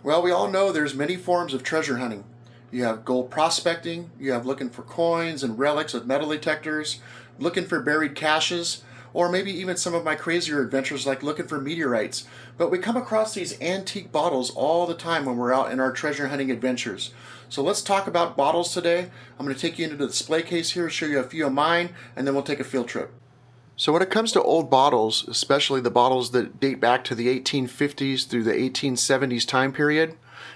Well, we all know there's many forms of treasure hunting. You have gold prospecting, you have looking for coins and relics with metal detectors, looking for buried caches, or maybe even some of my crazier adventures like looking for meteorites. But we come across these antique bottles all the time when we're out in our treasure hunting adventures. So let's talk about bottles today. I'm going to take you into the display case here, show you a few of mine, and then we'll take a field trip. So when it comes to old bottles, especially the bottles that date back to the 1850s through the 1870s time period,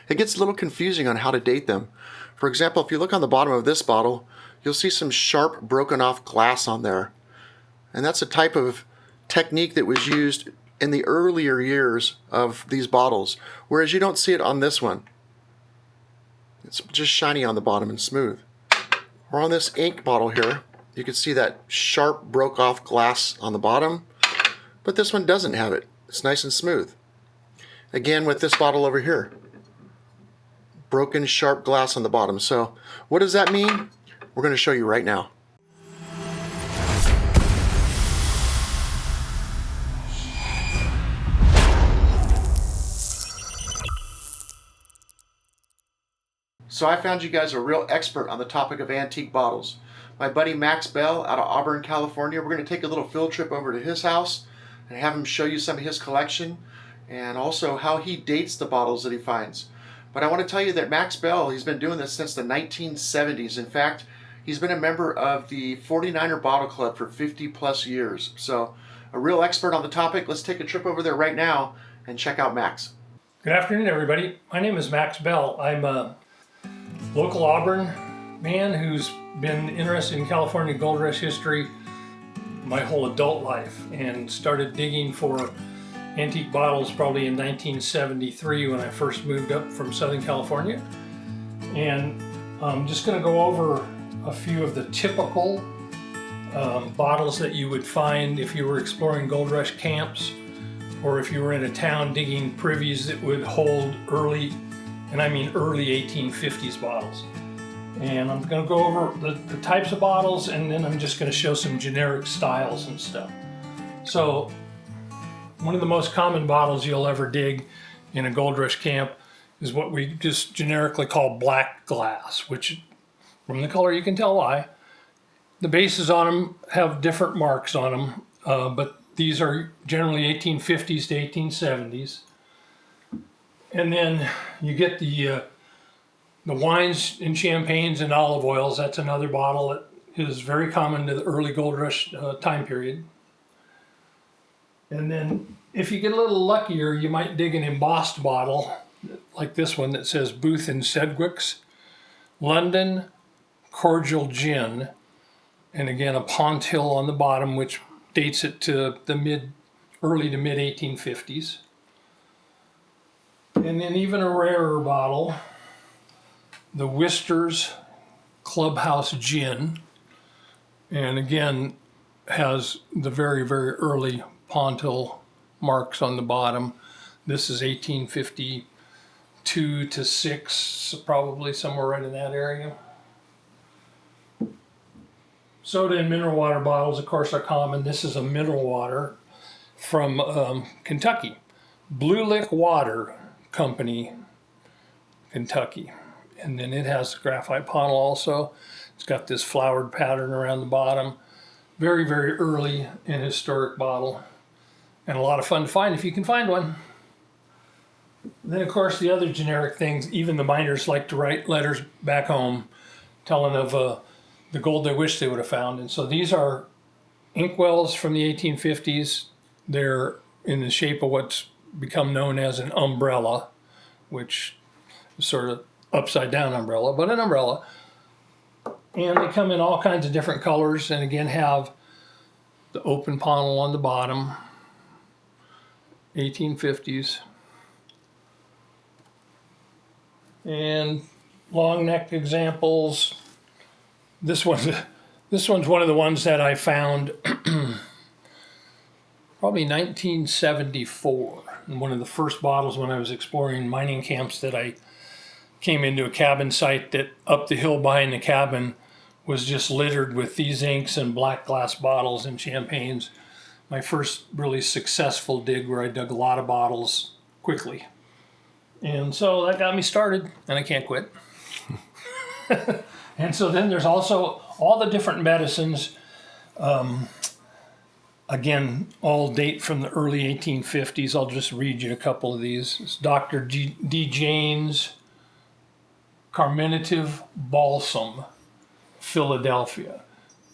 it gets a little confusing on how to date them. For example, if you look on the bottom of this bottle, you'll see some sharp broken off glass on there. And that's a type of technique that was used in the earlier years of these bottles, whereas you don't see it on this one. It's just shiny on the bottom and smooth. Or on this ink bottle here, you can see that sharp broke off glass on the bottom, but this one doesn't have it. It's nice and smooth. Again with this bottle over here, broken sharp glass on the bottom. So what does that mean? We're going to show you right now. So I found you guys a real expert on the topic of antique bottles. My buddy Max Bell out of Auburn, California. We're going to take a little field trip over to his house and have him show you some of his collection and also how he dates the bottles that he finds. But I want to tell you that Max Bell, he's been doing this since the 1970s. In fact, he's been a member of the 49er Bottle Club for 50 plus years. So a real expert on the topic. Let's take a trip over there right now and check out Max. Good afternoon, everybody. My name is Max Bell. I'm a local Auburn man who's been interested in California gold rush history my whole adult life and started digging for antique bottles probably in 1973 when I first moved up from Southern California. And I'm just going to go over a few of the typical bottles that you would find if you were exploring gold rush camps or if you were in a town digging privies that would hold early, and I mean early 1850s bottles. And I'm going to go over the types of bottles, and then I'm just going to show some generic styles and stuff. So one of the most common bottles you'll ever dig in a gold rush camp is what we just generically call black glass, which from the color you can tell why. The bases on them have different marks on them, but these are generally 1850s to 1870s. And then you get the wines and champagnes and olive oils. That's another bottle that is very common to the early gold rush time period. And then if you get a little luckier, you might dig an embossed bottle like this one that says Booth and Sedgwick's London Cordial Gin, and again a pontil on the bottom, which dates it to the early to mid 1850s. And then even a rarer bottle, the Wister's Clubhouse Gin, and again has the very, very early pontil marks on the bottom. This is 1852 to 6, probably somewhere right in that area. Soda and mineral water bottles, of course, are common. This is a mineral water from Kentucky. Blue Lick Water Company, Kentucky. And then it has graphite pontil also. It's got this flowered pattern around the bottom. Very, very early and historic bottle. And a lot of fun to find if you can find one. Then, of course, the other generic things, even the miners like to write letters back home telling of the gold they wish they would have found. And so these are inkwells from the 1850s. They're in the shape of what's become known as an umbrella, which is sort of upside down umbrella, but an umbrella. And they come in all kinds of different colors, and again have the open pontil on the bottom, 1850s. And long neck examples. This one's one of the ones that I found probably 1974. And one of the first bottles when I was exploring mining camps that I came into a cabin site that up the hill behind the cabin was just littered with these inks and black glass bottles and champagnes. My first really successful dig where I dug a lot of bottles quickly. And so that got me started, and I can't quit. And so then there's also all the different medicines. Again, all date from the early 1850s. I'll just read you a couple of these. It's Dr. D. Jane's Carminative Balsam, Philadelphia.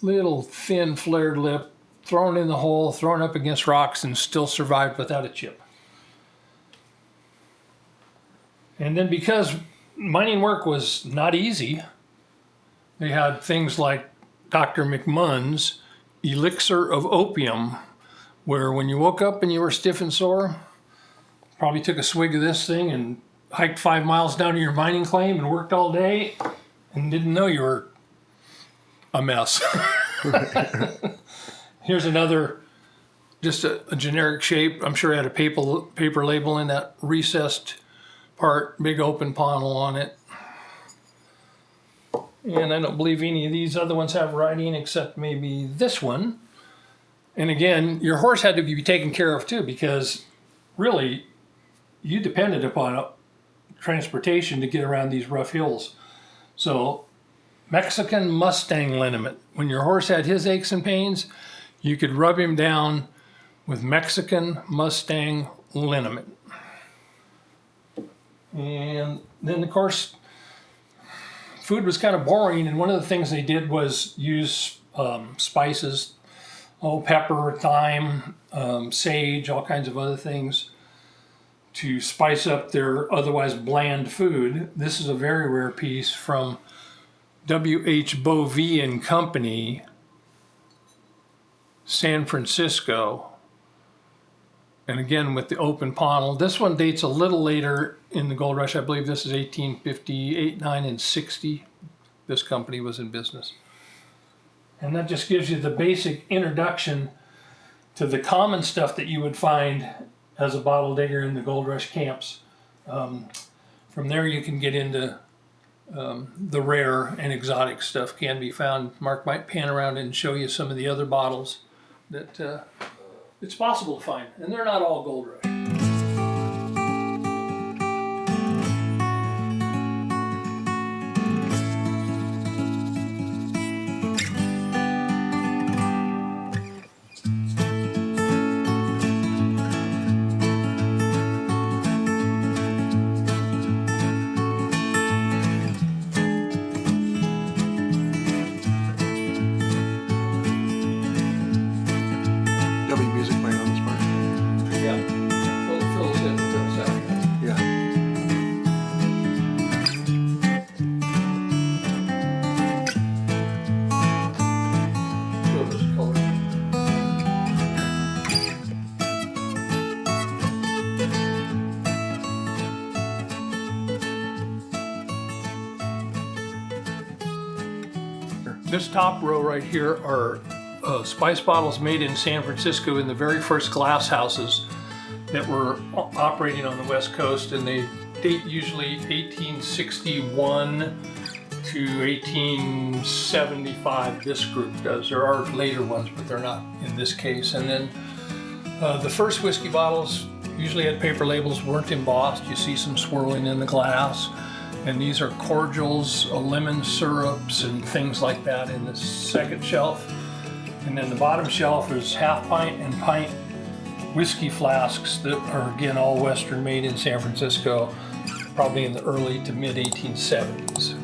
Little thin flared lip, thrown in the hole, thrown up against rocks, and still survived without a chip. And then because mining work was not easy, they had things like Dr. McMunn's elixir of opium, where when you woke up and you were stiff and sore, probably took a swig of this thing and hiked 5 miles down to your mining claim and worked all day and didn't know you were a mess. Here's another, just a generic shape. I'm sure it had a paper label in that recessed part, big open pontil on it. And I don't believe any of these other ones have writing except maybe this one. And again, your horse had to be taken care of too, because really you depended upon transportation to get around these rough hills. So Mexican Mustang liniment. When your horse had his aches and pains, you could rub him down with Mexican Mustang liniment. And then of course, food was kind of boring, and one of the things they did was use spices, pepper, thyme, sage, all kinds of other things to spice up their otherwise bland food. This is a very rare piece from W.H. Bovee and Company, San Francisco. And again, with the open pontil. This one dates a little later in the gold rush. I believe this is 1858, 9, and 60. This company was in business. And that just gives you the basic introduction to the common stuff that you would find as a bottle digger in the gold rush camps. From there you can get into the rare and exotic stuff can be found. Mark might pan around and show you some of the other bottles that it's possible to find, and they're not all gold rush. There'll be music playing on this part. Yeah, Phil's in for a second. Yeah. Show this color. This top row right here are spice bottles made in San Francisco in the very first glass houses that were operating on the West Coast, and they date usually 1861 to 1875. This group does. There are later ones, but they're not in this case. And then the first whiskey bottles usually had paper labels, weren't embossed. You see some swirling in the glass. And these are cordials, lemon syrups, and things like that in the second shelf. And then the bottom shelf is half pint and pint whiskey flasks that are, again, all Western made in San Francisco, probably in the early to mid 1870s.